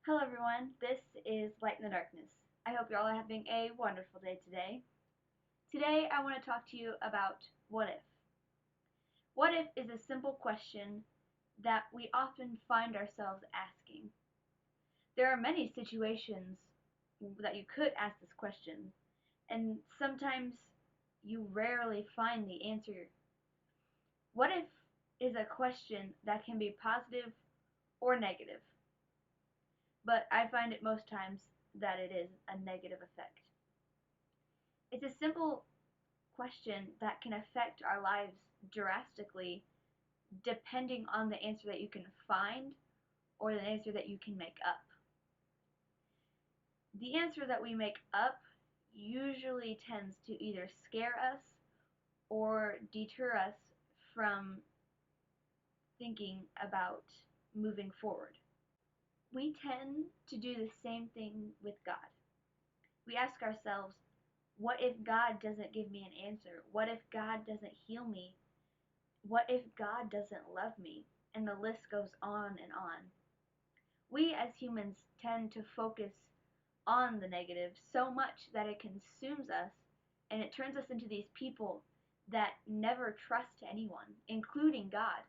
Hello everyone, this is Light in the Darkness. I hope you all are having a wonderful day today. Today I want to talk to you about what if. What if is a simple question that we often find ourselves asking. There are many situations that you could ask this question, and sometimes you rarely find the answer. What if is a question that can be positive or negative, but I find it most times that it is a negative effect. It's a simple question that can affect our lives drastically depending on the answer that you can find or the answer that you can make up. The answer that we make up usually tends to either scare us or deter us from thinking about moving forward. We tend to do the same thing with God. We ask ourselves, what if God doesn't give me an answer? What if God doesn't heal me? What if God doesn't love me? And the list goes on and on. We as humans tend to focus on the negative so much that it consumes us and it turns us into these people that never trust anyone, including God.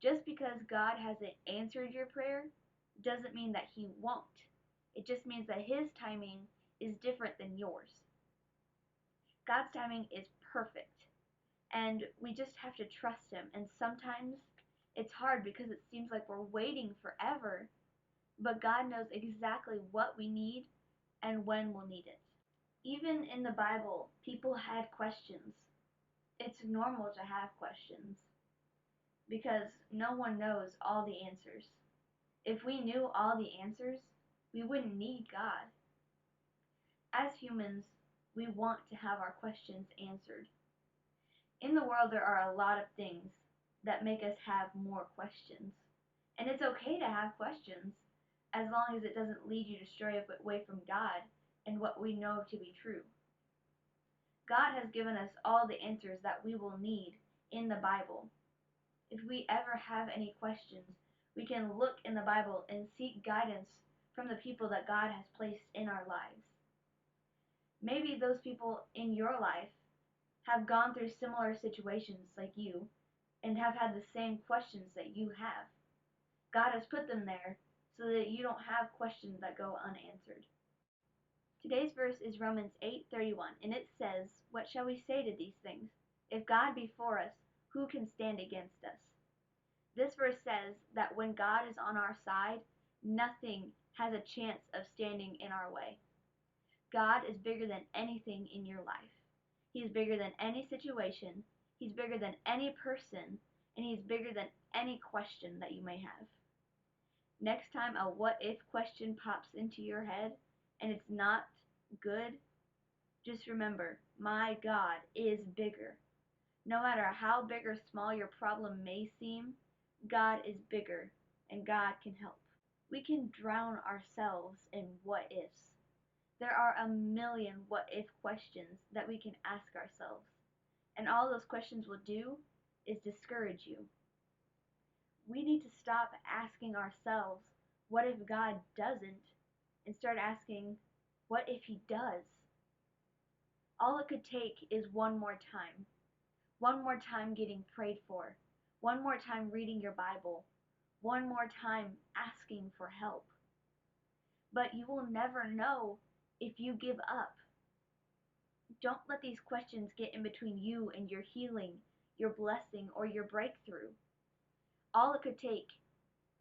Just because God hasn't answered your prayer doesn't mean that He won't. It just means that His timing is different than yours. God's timing is perfect. And we just have to trust Him. And sometimes it's hard because it seems like we're waiting forever, but God knows exactly what we need and when we'll need it. Even in the Bible, people had questions. It's normal to have questions because no one knows all the answers. If we knew all the answers, we wouldn't need God. As humans, we want to have our questions answered. In the world, there are a lot of things that make us have more questions. And it's okay to have questions as long as it doesn't lead you to stray away from God and what we know to be true. God has given us all the answers that we will need in the Bible. If we ever have any questions, we can look in the Bible and seek guidance from the people that God has placed in our lives. Maybe those people in your life have gone through similar situations like you and have had the same questions that you have. God has put them there so that you don't have questions that go unanswered. Today's verse is Romans 8:31, and it says, "What shall we say to these things? If God be for us, who can stand against us?" This verse says that when God is on our side, nothing has a chance of standing in our way. God is bigger than anything in your life. He's bigger than any situation, He's bigger than any person, and He's bigger than any question that you may have. Next time a what if question pops into your head and it's not good, just remember, my God is bigger. No matter how big or small your problem may seem, God is bigger and God can help. We can drown ourselves in what ifs. There are a million what if questions that we can ask ourselves, and all those questions will do is discourage you. We need to stop asking ourselves, what if God doesn't, and start asking, what if He does? All it could take is one more time getting prayed for, one more time reading your Bible, one more time asking for help. But you will never know if you give up. Don't let these questions get in between you and your healing, your blessing, or your breakthrough. All it could take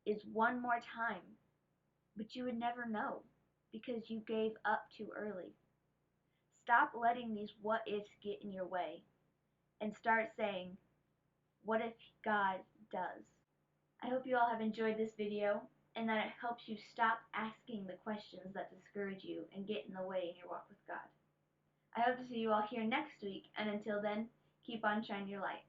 is one more time, but you would never know because you gave up too early. Stop letting these what ifs get in your way and start saying, what if God does? I hope you all have enjoyed this video and that it helps you stop asking the questions that discourage you and get in the way in your walk with God. I hope to see you all here next week, and until then, keep on shining your light.